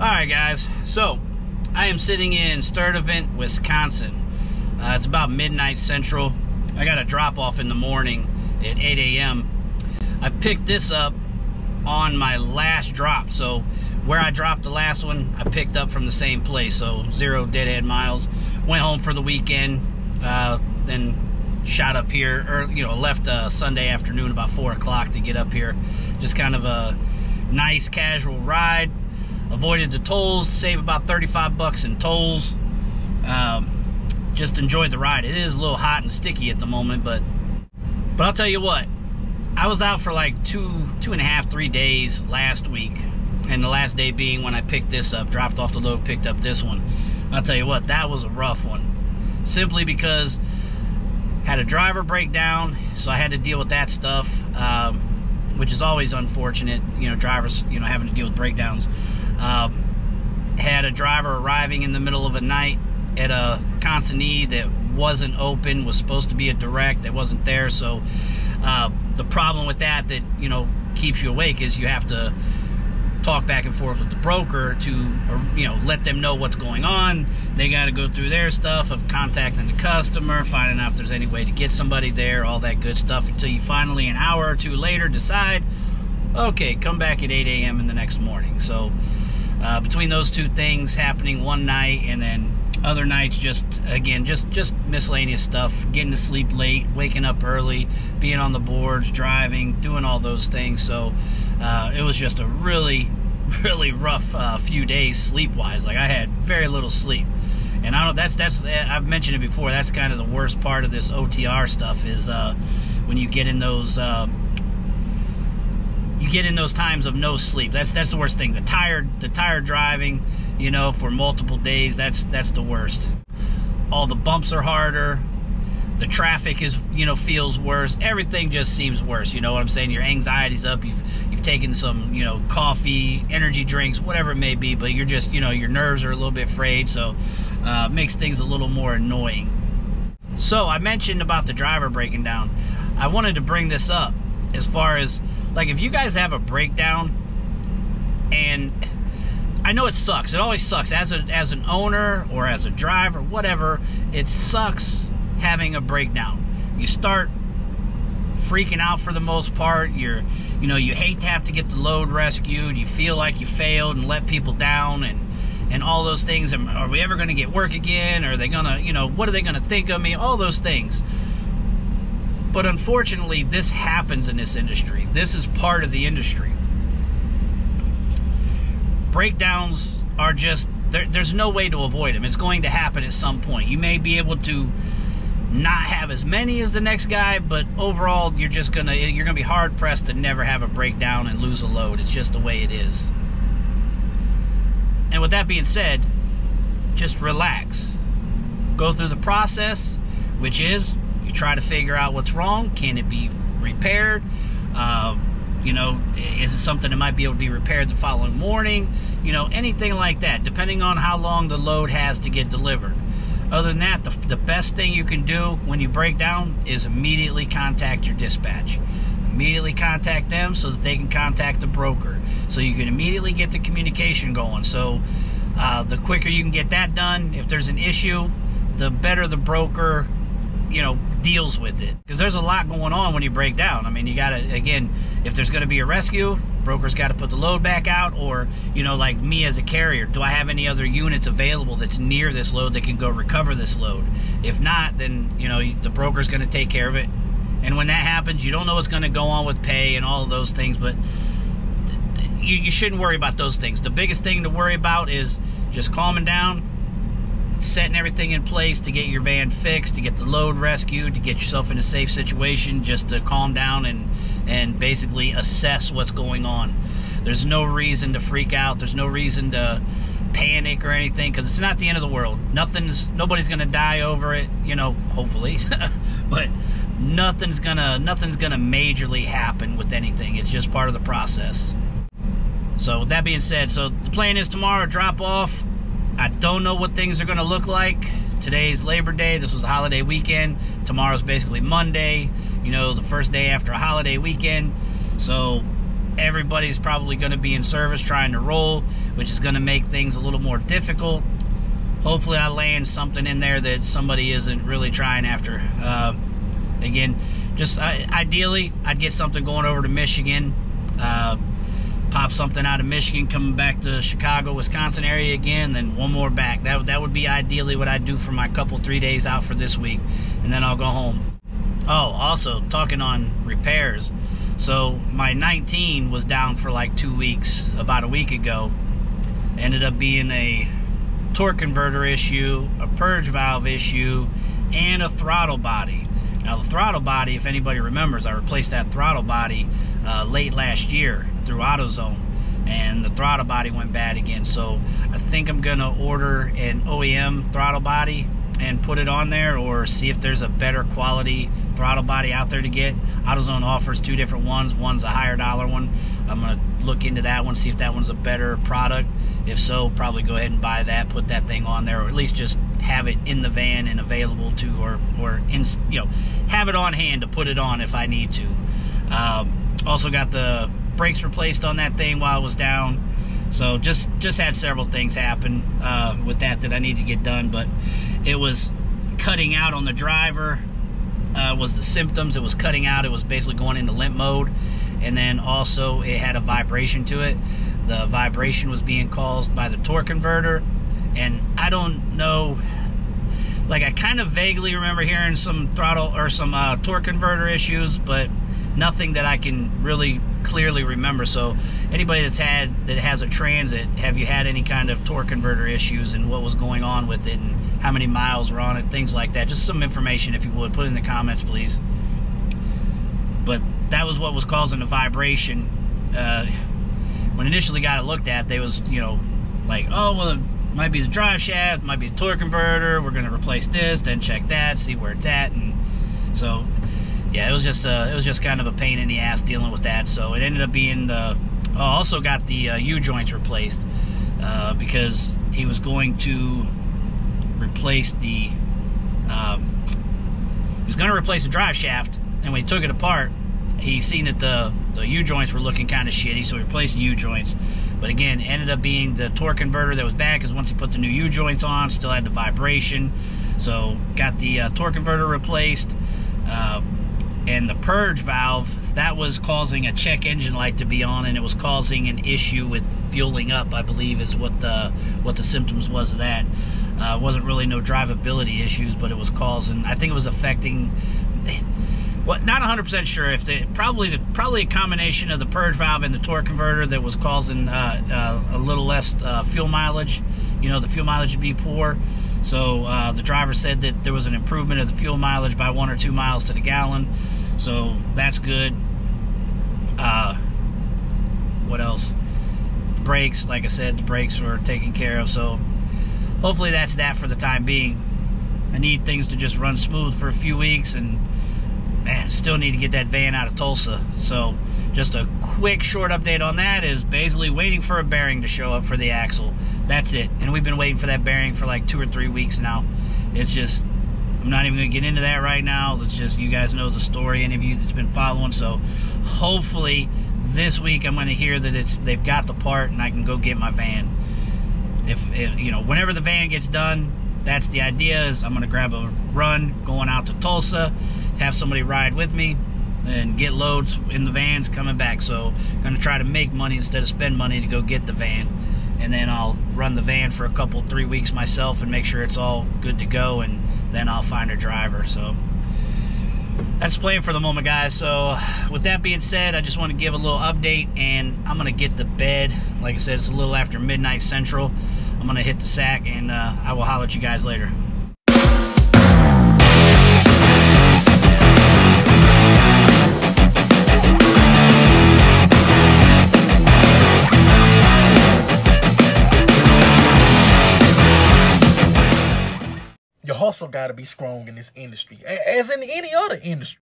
Alright guys, so I am sitting in Sturtevant, Wisconsin. It's about midnight central. I got a drop off in the morning at 8 a.m. I picked this up on my last drop, so where I dropped the last one I picked up from the same place, so 0 deadhead miles. Went home for the weekend, then shot up here, or left Sunday afternoon about 4 o'clock to get up here. Just kind of a nice casual ride. Avoided the tolls to save about 35 bucks in tolls. Just enjoyed the ride. It is a little hot and sticky at the moment, but I'll tell you what, I was out for like two and a half, 3 days last week, and the last day being when I picked this up, dropped off the load, picked up this one. I'll tell you what, that was a rough one, simply because had a driver breakdown, so I had to deal with that stuff, which is always unfortunate, drivers having to deal with breakdowns. Had a driver arriving in the middle of a night at a consignee that wasn't open, was supposed to be a direct, that wasn't there. So the problem with that keeps you awake is you have to talk back and forth with the broker to let them know what's going on. They got to go through their stuff of contacting the customer, finding out if there's any way to get somebody there, all that good stuff, until you finally, an hour or two later, decide, okay, come back at 8 a.m. in the next morning. So between those two things happening one night, and then other nights just miscellaneous stuff, getting to sleep late, waking up early, being on the boards, driving, doing all those things. So it was just a really rough few days sleep-wise. Like, I had very little sleep, and I've mentioned it before, that's kind of the worst part of this OTR stuff, is when you get in those times of no sleep. That's the worst thing. The tired driving, for multiple days, that's the worst. All the bumps are harder. The traffic is, feels worse. Everything just seems worse. You know what I'm saying? Your anxiety's up. You've taken some, coffee, energy drinks, whatever it may be, but you're just, your nerves are a little bit frayed, so it makes things a little more annoying. So I mentioned about the driver breaking down. I wanted to bring this up as far as, like, if you guys have a breakdown, and I know it sucks, it always sucks as an owner or as a driver, whatever, it sucks having a breakdown. You start freaking out for the most part. You hate to have to get the load rescued. You feel like you failed and let people down, and all those things. Are we ever going to get work again? Are they gonna, what are they gonna think of me? All those things. But unfortunately, this happens in this industry. This is part of the industry. Breakdowns are just, there's no way to avoid them. It's going to happen at some point. You may be able to not have as many as the next guy, but overall, you're gonna be hard pressed to never have a breakdown and lose a load. It's just the way it is. And with that being said, just relax. Go through the process, which is, you try to figure out what's wrong. Can it be repaired? Is it something that might be able to be repaired the following morning? Anything like that, depending on how long the load has to get delivered. Other than that, the best thing you can do when you break down is immediately contact your dispatch. Immediately contact them so that they can contact the broker, so you can immediately get the communication going. So the quicker you can get that done, if there's an issue, the better the broker deals with it, because there's a lot going on when you break down. I mean, you gotta, again, if there's going to be a rescue, broker's got to put the load back out, or like me as a carrier, do I have any other units available that's near this load that can go recover this load? If not, then the broker's going to take care of it. And when that happens, you don't know what's going to go on with pay and all of those things, but you shouldn't worry about those things. The biggest thing to worry about is just calming down, setting everything in place to get your van fixed, to get the load rescued, to get yourself in a safe situation, just to calm down and basically assess what's going on. There's no reason to freak out. There's no reason to panic or anything, because it's not the end of the world. Nobody's gonna die over it, hopefully, but nothing's gonna majorly happen with anything. It's just part of the process. So with that being said, so the plan is tomorrow, drop off. I don't know what things are going to look like. Today's Labor Day. This was a holiday weekend. Tomorrow's basically Monday, the first day after a holiday weekend. So everybody's probably going to be in service trying to roll, which is going to make things a little more difficult. Hopefully I land something in there that somebody isn't really trying after. Again, just ideally, I'd get something going over to Michigan, pop something out of Michigan, coming back to Chicago, Wisconsin area again, then one more back. That would be ideally what I'd do for my couple, 3 days out for this week, and then I'll go home. Oh, also, talking on repairs. So my 19 was down for like 2 weeks, about a week ago. Ended up being a torque converter issue, a purge valve issue, and a throttle body. Now the throttle body, if anybody remembers, I replaced that throttle body late last year through AutoZone, and the throttle body went bad again. So I think I'm gonna order an OEM throttle body and put it on there, or see if there's a better quality throttle body out there to get. AutoZone offers 2 different ones. One's a higher dollar one. I'm gonna look into that one, see if that one's a better product. If so, probably go ahead and buy that, put that thing on there, or at least just have it in the van and available to, or in, you know, have it on hand to put it on if I need to. Also got the brakes replaced on that thing while I was down. So just had several things happen with that I need to get done, but it was cutting out on the driver. Was the symptoms. It was cutting out. It was basically going into limp mode, and then also it had a vibration to it. The vibration was being caused by the torque converter, and I don't know, like I kind of vaguely remember hearing some throttle or some torque converter issues, but nothing that I can really clearly remember. So anybody that has a Transit, have you had any kind of torque converter issues, and what was going on with it, and how many miles were on it, things like that? Just some information, if you would, put in the comments, please. But that was what was causing the vibration. When initially got it looked at, they was, you know, like, oh, well, it might be the drive shaft, might be the torque converter, we're gonna replace this, then check that, see where it's at. And so yeah, it was just kind of a pain in the ass dealing with that. So it ended up being the, oh, also got the U-joints replaced, because he was going to replace the, he was going to replace the drive shaft, and when he took it apart, he seen that the U-joints were looking kind of shitty, so he replaced the U-joints. But again, it ended up being the torque converter that was bad, because once he put the new U-joints on, still had the vibration. So got the torque converter replaced, and the purge valve, that was causing a check engine light to be on, and it was causing an issue with fueling up, I believe is what the symptoms was of that. Wasn't really no drivability issues, but it was causing, I think it was affecting, what, not 100% sure, if they probably a combination of the purge valve and the torque converter that was causing a little less fuel mileage. You know, the fuel mileage would be poor. So the driver said that there was an improvement of the fuel mileage by 1 or 2 miles to the gallon. So that's good. What else? The brakes, like I said, the brakes were taken care of. So hopefully that's that for the time being. I need things to just run smooth for a few weeks, and man, still need to get that van out of Tulsa. So just a quick short update on that is basically waiting for a bearing to show up for the axle. That's it. And we've been waiting for that bearing for like 2 or 3 weeks now. It's just, I'm not even gonna get into that right now. It's just, you guys know the story, any of you that's been following. So hopefully this week I'm gonna hear that they've got the part and I can go get my van. If you know, whenever the van gets done, that's the idea, is I'm gonna grab a run going out to Tulsa, have somebody ride with me, and get loads in the vans coming back. So I'm gonna try to make money instead of spend money to go get the van, and then I'll run the van for a couple, 3 weeks myself and make sure it's all good to go, and then I'll find a driver. So that's the plan for the moment, guys. So with that being said, I just want to give a little update, and I'm gonna get to bed. Like I said, it's a little after midnight central. I'm gonna hit the sack, and I will holler at you guys later. Your hustle gotta be strong in this industry, as in any other industry.